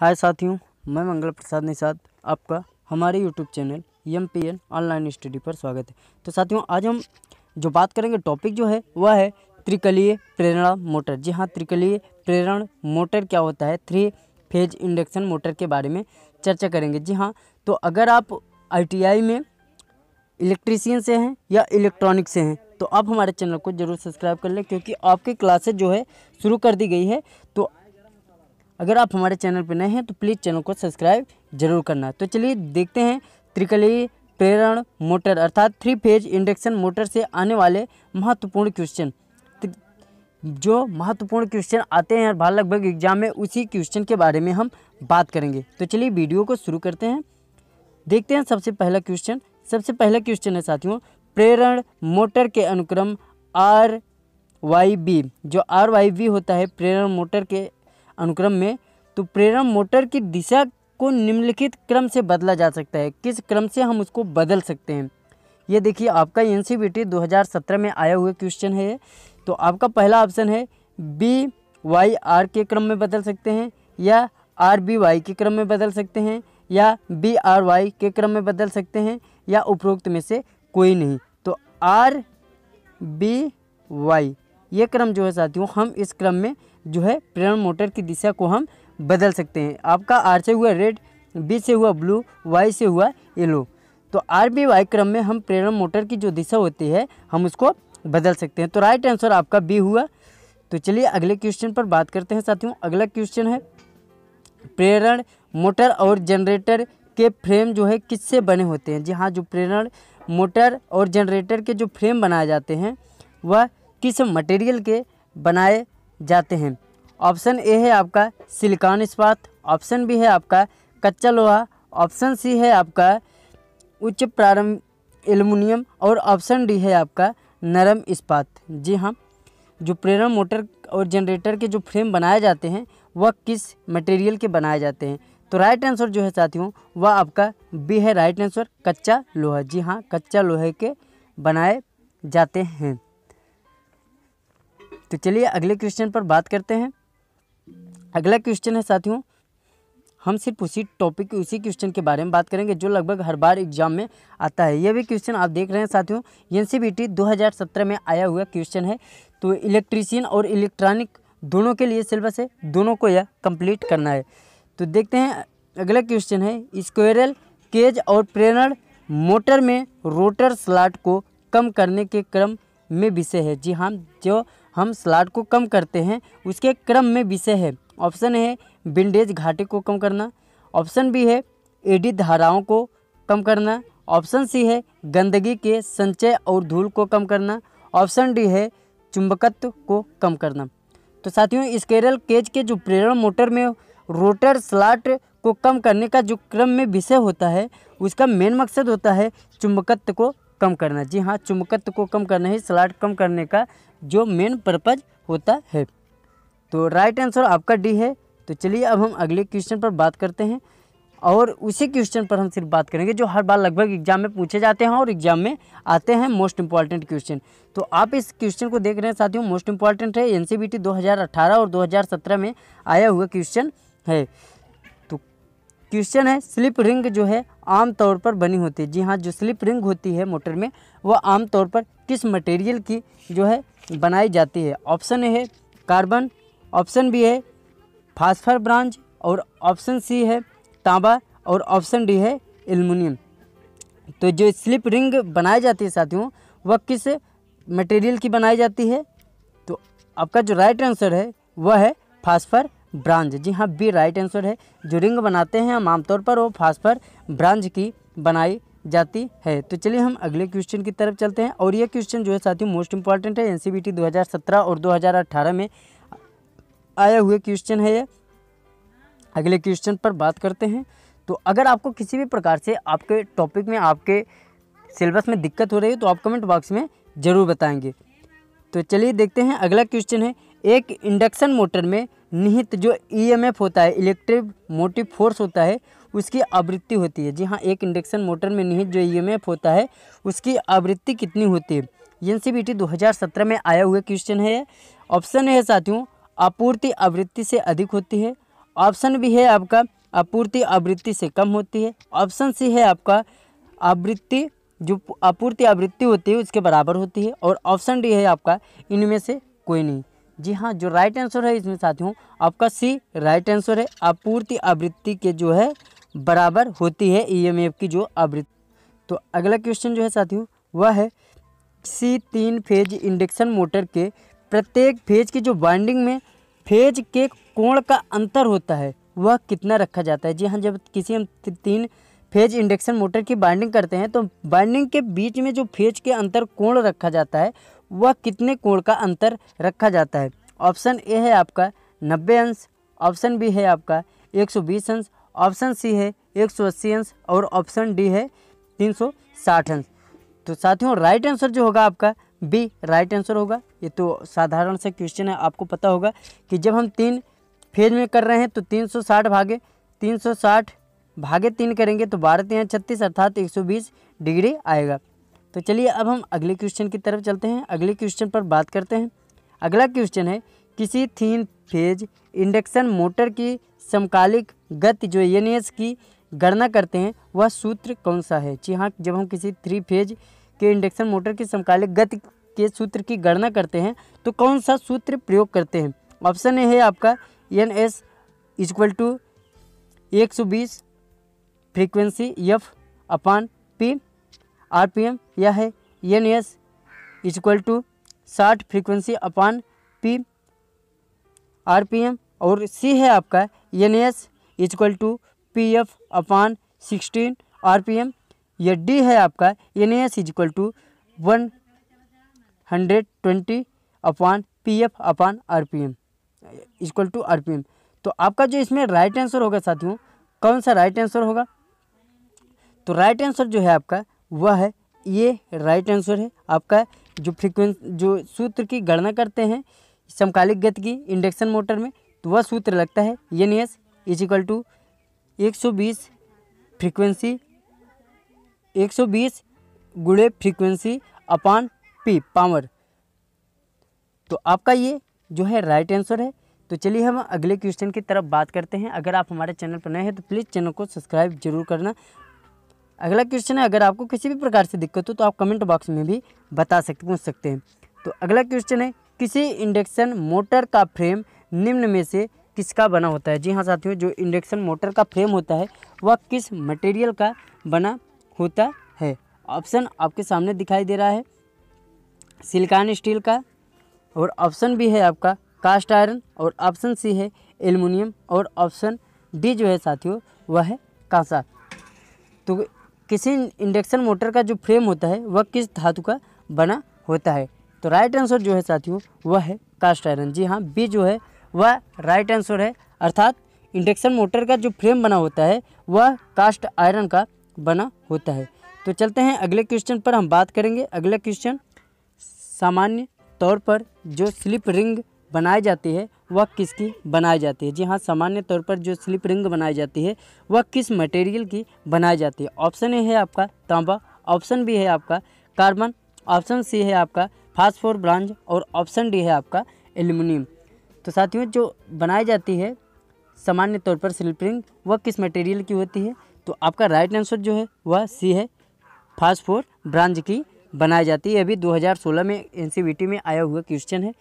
हाय साथियों, मैं मंगल प्रसाद निषाद आपका हमारे YouTube channel MPN online study पर स्वागत है। तो साथियों, आज हम जो बात करेंगे टॉपिक जो है वह है त्रिकलीय प्रेरण मोटर। जी हाँ, त्रिकलीय प्रेरण मोटर क्या होता है, 3 फेज इंडक्शन मोटर के बारे में चर्चा करेंगे। जी हाँ, तो अगर आप ITI में इलेक्ट्रीशियन से हैं या इलेक्ट्रॉनिक से हैं तो आप हमारे चैनल को जरूर सब्सक्राइब कर लें, क्योंकि आपकी क्लासेज जो है शुरू कर दी गई है। तो अगर आप हमारे चैनल पर नए हैं तो प्लीज़ चैनल को सब्सक्राइब जरूर करना। तो चलिए देखते हैं त्रिकलीय प्रेरण मोटर अर्थात 3 फेज इंडक्शन मोटर से आने वाले महत्वपूर्ण क्वेश्चन। जो महत्वपूर्ण क्वेश्चन आते हैं हर लगभग एग्जाम में, उसी क्वेश्चन के बारे में हम बात करेंगे। तो चलिए वीडियो को शुरू करते हैं। देखते हैं सबसे पहला क्वेश्चन है साथियों, प्रेरण मोटर के अनुक्रम RYB। जो RYB होता है प्रेरण मोटर के अनुक्रम में, तो प्रेरण मोटर की दिशा को निम्नलिखित क्रम से बदला जा सकता है। किस क्रम से हम उसको बदल सकते हैं, ये देखिए आपका NCVT 2017 में आया हुआ क्वेश्चन है। तो आपका पहला ऑप्शन है BYR के क्रम में बदल सकते हैं, या RBY के क्रम में बदल सकते हैं, या BRY के क्रम में बदल सकते हैं, या उपरोक्त में से कोई नहीं। तो RBY ये क्रम जो है साथियों, हम इस क्रम में जो है प्रेरण मोटर की दिशा को हम बदल सकते हैं। आपका R से हुआ रेड, B से हुआ ब्लू, Y से हुआ येलो। तो RBY क्रम में हम प्रेरण मोटर की जो दिशा होती है हम उसको बदल सकते हैं। तो राइट आंसर आपका B हुआ। तो चलिए अगले क्वेश्चन पर बात करते हैं साथियों। अगला क्वेश्चन है, प्रेरण मोटर और जनरेटर के फ्रेम जो है किससे बने होते हैं। जी हाँ, जो प्रेरण मोटर और जनरेटर के जो फ्रेम बनाए जाते हैं वह किस मटेरियल के बनाए जाते हैं। ऑप्शन ए है आपका सिलिकॉन इस्पात, ऑप्शन बी है आपका कच्चा लोहा, ऑप्शन सी है आपका उच्च प्रारंभ एल्युमिनियम, और ऑप्शन डी है आपका नरम इस्पात। जी हाँ, जो प्रेरण मोटर और जनरेटर के जो फ्रेम बनाए जाते हैं वह किस मटेरियल के बनाए जाते हैं। तो राइट आंसर जो है साथियों वह आपका बी है, राइट आंसर कच्चा लोहा। जी हाँ, कच्चा लोहे के बनाए जाते हैं। तो चलिए अगले क्वेश्चन पर बात करते हैं। अगला क्वेश्चन है साथियों, हम सिर्फ उसी टॉपिक उसी क्वेश्चन के बारे में बात करेंगे जो लगभग हर बार एग्जाम में आता है। यह भी क्वेश्चन आप देख रहे हैं साथियों, NCVT 2017 में आया हुआ क्वेश्चन है। तो इलेक्ट्रीशियन और इलेक्ट्रॉनिक दोनों के लिए सिलेबस है, दोनों को यह कंप्लीट करना है। तो देखते हैं अगला क्वेश्चन है, स्क्विरल केज और प्रेरण मोटर में रोटर स्लॉट को कम करने के क्रम में विषय है। जी हाँ, जो हम स्लॉट को कम करते हैं उसके क्रम में विषय है। ऑप्शन है विंडेज घाटे को कम करना, ऑप्शन बी है एडी धाराओं को कम करना, ऑप्शन सी है गंदगी के संचय और धूल को कम करना, ऑप्शन डी है चुंबकत्व को कम करना। तो साथियों, स्क्विरल केज के जो प्रेरण मोटर में रोटर स्लॉट को कम करने का जो क्रम में विषय होता है उसका मेन मकसद होता है चुंबकत्व को कम करना। जी हाँ, चुंबकत्व को कम करना ही स्लॉट कम करने का जो मेन पर्पज होता है। तो राइट आंसर आपका डी है। तो चलिए अब हम अगले क्वेश्चन पर बात करते हैं, और उसी क्वेश्चन पर हम सिर्फ बात करेंगे जो हर बार लगभग एग्जाम में पूछे जाते हैं और एग्जाम में आते हैं, मोस्ट इंपॉर्टेंट क्वेश्चन। तो आप इस क्वेश्चन को देख रहे हैं साथियों, मोस्ट इंपॉर्टेंट है, NCVT 2018 और 2017 में आया हुआ क्वेश्चन है। तो क्वेश्चन है, स्लिप रिंग जो है आमतौर पर बनी होती है। जी हाँ, जो स्लिप रिंग होती है मोटर में वह आमतौर पर किस मटेरियल की जो है बनाई जाती है। ऑप्शन ए है कार्बन, ऑप्शन बी है फास्फर ब्रांज, और ऑप्शन सी है तांबा, और ऑप्शन डी है एल्युमिनियम। तो जो स्लिप रिंग बनाई जाती है साथियों वह किस मटेरियल की बनाई जाती है। तो आपका जो राइट आंसर है वह है फास्फर ब्रांज। जी हाँ, बी राइट आंसर है। जो रिंग बनाते हैं हम आमतौर पर वो फास्फर ब्रांज की बनाई जाती है। तो चलिए हम अगले क्वेश्चन की तरफ चलते हैं, और यह क्वेश्चन जो है साथियों मोस्ट इंपॉर्टेंट है, NCVT 2017 और 2018 में आया हुए क्वेश्चन है ये। अगले क्वेश्चन पर बात करते हैं। तो अगर आपको किसी भी प्रकार से आपके टॉपिक में आपके सिलेबस में दिक्कत हो रही है तो आप कमेंट बॉक्स में ज़रूर बताएंगे। तो चलिए देखते हैं अगला क्वेश्चन है, एक इंडक्शन मोटर में निहित जो EMF होता है, इलेक्ट्रिक मोटिव फोर्स होता है, उसकी आवृत्ति होती है। जी हाँ, एक इंडक्शन मोटर में निहित जो EMF होता है उसकी आवृत्ति कितनी होती है। NCVT 2017 में आया हुआ क्वेश्चन है। ऑप्शन है साथियों आपूर्ति आवृत्ति से अधिक होती है, ऑप्शन बी है आपका आपूर्ति आवृत्ति से कम होती है। ऑप्शन सी है आपका आवृत्ति जो आपूर्ति आवृत्ति होती है उसके बराबर होती है। और ऑप्शन डी है आपका इनमें से कोई नहीं। जी हाँ, जो राइट आंसर है इसमें साथियों आपका सी राइट आंसर है। आपूर्ति आवृत्ति के जो है बराबर होती है ईएमएफ की जो आवृत्ति। तो अगला क्वेश्चन जो है साथियों वह है सी 3 फेज इंडक्शन मोटर के प्रत्येक फेज की जो वाइंडिंग में फेज के कोण का अंतर होता है वह कितना रखा जाता है। जी हाँ, जब किसी हम 3 फेज इंडक्शन मोटर की बाइंडिंग करते हैं तो बाइंडिंग के बीच में जो फेज के अंतर कोण रखा जाता है वह कितने कोण का अंतर रखा जाता है। ऑप्शन ए है आपका 90 अंश, ऑप्शन बी है आपका 120 अंश, ऑप्शन सी है 180 अंश और ऑप्शन डी है 360 अंश। तो साथियों राइट आंसर जो होगा आपका बी राइट आंसर होगा। ये तो साधारण सा क्वेश्चन है, आपको पता होगा कि जब हम 3 फेज में कर रहे हैं तो 360 भागे 3 करेंगे तो 12 3 36 अर्थात 120 डिग्री आएगा। तो चलिए अब हम अगले क्वेश्चन की तरफ चलते हैं, अगले क्वेश्चन पर बात करते हैं। अगला क्वेश्चन है किसी 3 फेज इंडक्शन मोटर की समकालिक गति जो एनएस की गणना करते हैं वह सूत्र कौन सा है। जी हाँ, जब हम किसी 3 फेज के इंडक्शन मोटर की समकालिक गति के सूत्र की गणना करते हैं तो कौन सा सूत्र प्रयोग करते हैं। ऑप्शन ए है आपका NS equal to 120 frequency F upon P RPM, या है NS equal to 60 frequency upon P RPM, और सी है आपका NS equal to P F upon 16 RPM, या डी है आपका NS equal to 120 upon P F upon RPM equal to RPM. तो आपका जो इसमें राइट आंसर होगा साथियों, कौन सा राइट आंसर होगा। तो राइट आंसर जो है आपका वह है ये राइट आंसर है आपका। जो सूत्र की गणना करते हैं समकालिक गति की इंडक्शन मोटर में तो वह सूत्र लगता है एनएस इक्वल टू 120 फ्रीक्वेंसी 120 गुणे फ्रीक्वेंसी अपान पी पावर। तो आपका ये जो है राइट आंसर है। तो चलिए हम अगले क्वेश्चन की तरफ बात करते हैं। अगर आप हमारे चैनल पर नए हैं तो प्लीज़ चैनल को सब्सक्राइब जरूर करना। अगला क्वेश्चन है, अगर आपको किसी भी प्रकार से दिक्कत हो तो आप कमेंट बॉक्स में भी पूछ सकते हैं। तो अगला क्वेश्चन है किसी इंडक्शन मोटर का फ्रेम निम्न में से किसका बना होता है। जी हाँ साथियों, जो इंडक्शन मोटर का फ्रेम होता है वह किस मटेरियल का बना होता है। ऑप्शन आपके सामने दिखाई दे रहा है सिलिकॉन स्टील का, और ऑप्शन बी है आपका कास्ट आयरन, और ऑप्शन सी है एल्युमिनियम, और ऑप्शन डी जो है साथियों वह है कांसा। तो किसी इंडक्शन मोटर का जो फ्रेम होता है वह किस धातु का बना होता है। तो राइट आंसर जो है साथियों वह है कास्ट आयरन। जी हाँ, बी जो है वह राइट आंसर है, अर्थात इंडक्शन मोटर का जो फ्रेम बना होता है वह कास्ट आयरन का बना होता है। तो चलते हैं अगले क्वेश्चन पर हम बात करेंगे। अगला क्वेश्चन सामान्य तौर पर जो स्लिप रिंग बनाई जाती है वह किसकी बनाई जाती है। जी हाँ, सामान्य तौर पर जो स्लिप रिंग बनाई जाती है वह किस मटेरियल की बनाई जाती है। ऑप्शन ए है आपका तांबा, ऑप्शन बी है आपका कार्बन, ऑप्शन सी है आपका फास्फोर ब्रांज, और ऑप्शन डी है आपका एल्युमिनियम। तो साथियों जो बनाई जाती है सामान्य तौर पर स्लिप रिंग वह किस मटेरियल की होती है। तो आपका राइट आंसर जो है वह सी है, फास्फोर ब्रांज की बनाई जाती है। अभी 2016 में एनसीईआरटी में आया हुआ क्वेश्चन है।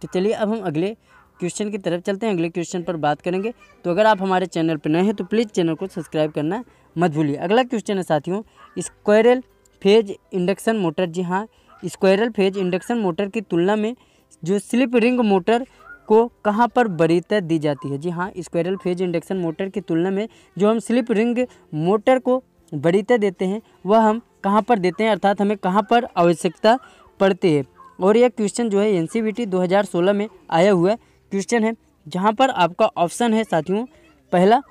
तो चलिए अब हम अगले क्वेश्चन की तरफ चलते हैं, अगले क्वेश्चन पर बात करेंगे। तो अगर आप हमारे चैनल पर नए हैं तो प्लीज़ चैनल को सब्सक्राइब करना मत भूलिए। अगला क्वेश्चन है साथियों स्क्वायरल फेज इंडक्शन मोटर। जी हाँ, स्क्वायरल फेज इंडक्शन मोटर की तुलना में जो स्लिप रिंग मोटर को कहाँ पर वरीयता दी जाती है। जी हाँ, स्क्वायरल फेज इंडक्शन मोटर की तुलना में जो हम स्लिप रिंग मोटर को वरीयता देते हैं वह हम कहाँ पर देते हैं, अर्थात हमें कहाँ पर आवश्यकता पड़ती है। और यह क्वेश्चन जो है एनसीईआरटी 2016 में आया हुआ क्वेश्चन है, जहाँ पर आपका ऑप्शन है साथियों पहला,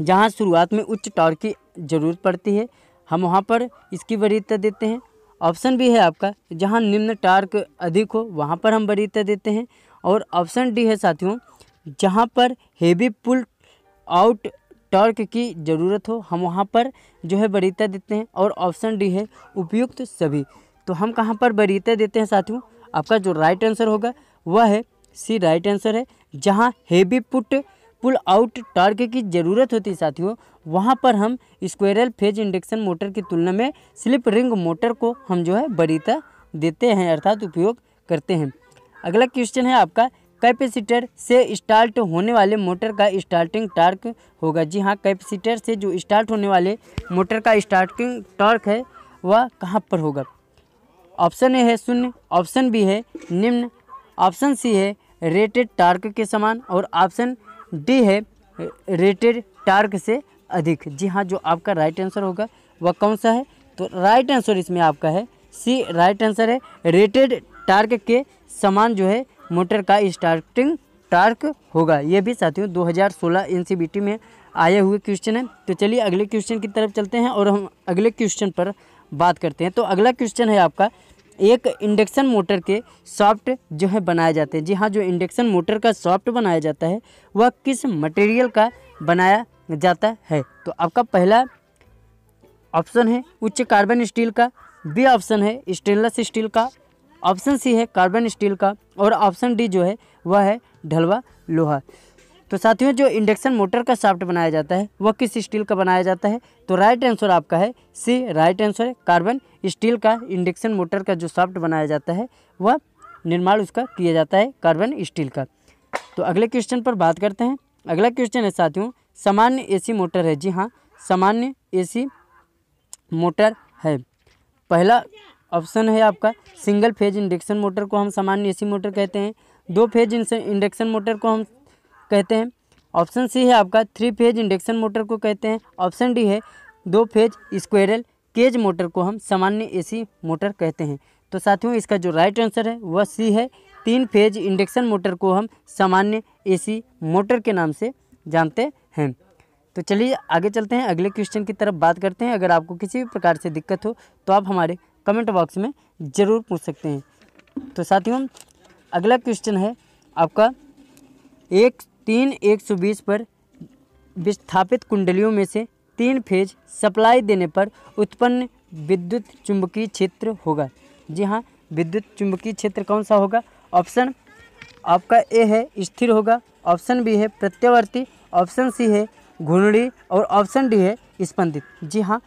जहाँ शुरुआत में उच्च टॉर्क की ज़रूरत पड़ती है हम वहाँ पर इसकी वरीयता देते हैं। ऑप्शन बी है आपका जहाँ निम्न टॉर्क अधिक हो वहाँ पर हम वरीयता देते हैं, और ऑप्शन डी है साथियों जहाँ पर हेवी पुल आउट टॉर्क की ज़रूरत हो हम वहाँ पर जो है वरीयता देते हैं, और ऑप्शन डी है उपयुक्त सभी। तो हम कहाँ पर वरीयता देते हैं साथियों, आपका जो राइट आंसर होगा वह है सी राइट आंसर है, जहाँ हेवी पुल आउट टॉर्क की ज़रूरत होती है साथियों, वहाँ पर हम स्क्विरल फेज इंडक्शन मोटर की तुलना में स्लिप रिंग मोटर को हम जो है वरीयता देते हैं, अर्थात उपयोग करते हैं। अगला क्वेश्चन है आपका, कैपेसिटर से स्टार्ट होने वाले मोटर का स्टार्टिंग टॉर्क होगा। जी हाँ, कैपेसिटर से जो स्टार्ट होने वाले मोटर का स्टार्टिंग टॉर्क है वह कहाँ पर होगा। ऑप्शन ए है 0, ऑप्शन बी है निम्न, ऑप्शन सी है रेटेड टॉर्क के समान और ऑप्शन डी है रेटेड टॉर्क से अधिक। जी हाँ, जो आपका राइट आंसर होगा वह कौन सा है, तो राइट आंसर इसमें आपका है सी, राइट आंसर है रेटेड टॉर्क के समान जो है मोटर का स्टार्टिंग टॉर्क होगा। ये भी साथियों 2016 एनसीईआरटी में आए हुए क्वेश्चन है। तो चलिए अगले क्वेश्चन की तरफ चलते हैं और हम अगले क्वेश्चन पर बात करते हैं। तो अगला क्वेश्चन है आपका, एक इंडक्शन मोटर के सॉफ्ट जो है बनाए जाते हैं। जी हाँ, जो इंडक्शन मोटर का सॉफ्ट बनाया जाता है वह किस मटेरियल का बनाया जाता है। तो आपका पहला ऑप्शन है उच्च कार्बन स्टील का, बी ऑप्शन है स्टेनलेस स्टील का, ऑप्शन सी है कार्बन स्टील का और ऑप्शन डी जो है वह है ढलवा लोहा। तो साथियों, जो इंडक्शन मोटर का शाफ्ट बनाया जाता है वह किस स्टील का बनाया जाता है, तो राइट आंसर आपका है सी, राइट आंसर है कार्बन स्टील का। इंडक्शन मोटर का जो शाफ्ट बनाया जाता है वह निर्माण उसका किया जाता है कार्बन स्टील का। तो अगले क्वेश्चन पर बात करते हैं। अगला क्वेश्चन है साथियों, सामान्य एसी मोटर है। जी हाँ, सामान्य एसी मोटर है। पहला ऑप्शन है आपका सिंगल फेज इंडक्शन मोटर को हम सामान्य एसी मोटर कहते हैं, 2 फेज इंडक्शन मोटर को हम कहते हैं, ऑप्शन सी है आपका 3 फेज इंडक्शन मोटर को कहते हैं, ऑप्शन डी है 2 फेज स्क्विरल केज मोटर को हम सामान्य एसी मोटर कहते हैं। तो साथियों, इसका जो राइट आंसर है वह सी है, 3 फेज इंडक्शन मोटर को हम सामान्य एसी मोटर के नाम से जानते हैं। तो चलिए आगे चलते हैं, अगले क्वेश्चन की तरफ बात करते हैं। अगर आपको किसी भी प्रकार से दिक्कत हो तो आप हमारे कमेंट बॉक्स में ज़रूर पूछ सकते हैं। तो साथियों, अगला क्वेश्चन है आपका, 120 पर विस्थापित कुंडलियों में से 3 फेज सप्लाई देने पर उत्पन्न विद्युत चुंबकीय क्षेत्र होगा। जी हाँ, विद्युत चुंबकीय क्षेत्र कौन सा होगा। ऑप्शन आपका ए है स्थिर होगा, ऑप्शन बी है प्रत्यावर्ती, ऑप्शन सी है घूर्णी और ऑप्शन डी है स्पंदित। जी हाँ,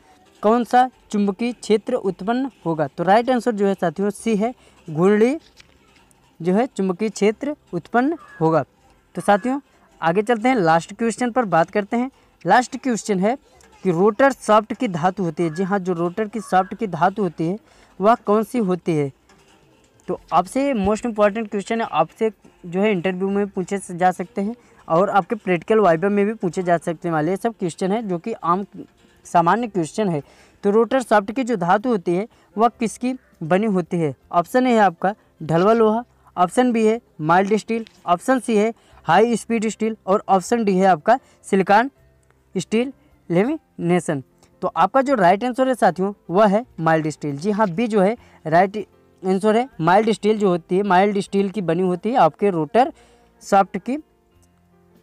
कौन सा चुंबकीय क्षेत्र उत्पन्न होगा, तो राइट आंसर जो है साथियों सी है, घूर्णी जो है चुंबकीय क्षेत्र उत्पन्न होगा। तो साथियों आगे चलते हैं, लास्ट क्वेश्चन पर बात करते हैं। लास्ट क्वेश्चन है कि रोटर शाफ्ट की धातु होती है। जी हाँ, जो रोटर की शाफ्ट की धातु होती है वह कौन सी होती है। तो आपसे मोस्ट इम्पॉर्टेंट क्वेश्चन है, आपसे जो है इंटरव्यू में पूछे जा सकते हैं और आपके प्रैक्टिकल वाइवा में भी पूछे जा सकने वाले सब क्वेश्चन है जो कि आम सामान्य क्वेश्चन है। तो रोटर शाफ्ट की जो धातु होती है वह किसकी बनी होती है। ऑप्शन ए है आपका ढलवा लोहा, ऑप्शन बी है माइल्ड स्टील, ऑप्शन सी है हाई स्पीड स्टील और ऑप्शन डी है आपका सिलिकॉन स्टील लेमिनेशन। तो आपका जो राइट आंसर है साथियों वह है माइल्ड स्टील। जी हाँ, बी जो है राइट आंसर है। माइल्ड स्टील जो होती है, माइल्ड स्टील की बनी होती है आपके रोटर शाफ्ट की।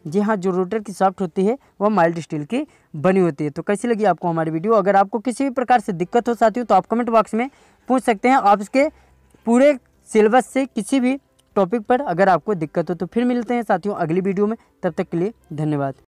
जी हाँ, जो रोटर की शाफ्ट होती है वह माइल्ड स्टील की बनी होती है। तो कैसी लगी आपको हमारी वीडियो। अगर आपको किसी भी प्रकार से दिक्कत हो साथियों तो आप कमेंट बॉक्स में पूछ सकते हैं। आप इसके पूरे सिलेबस से किसी भी टॉपिक पर अगर आपको दिक्कत हो तो फिर मिलते हैं साथियों अगली वीडियो में। तब तक के लिए धन्यवाद।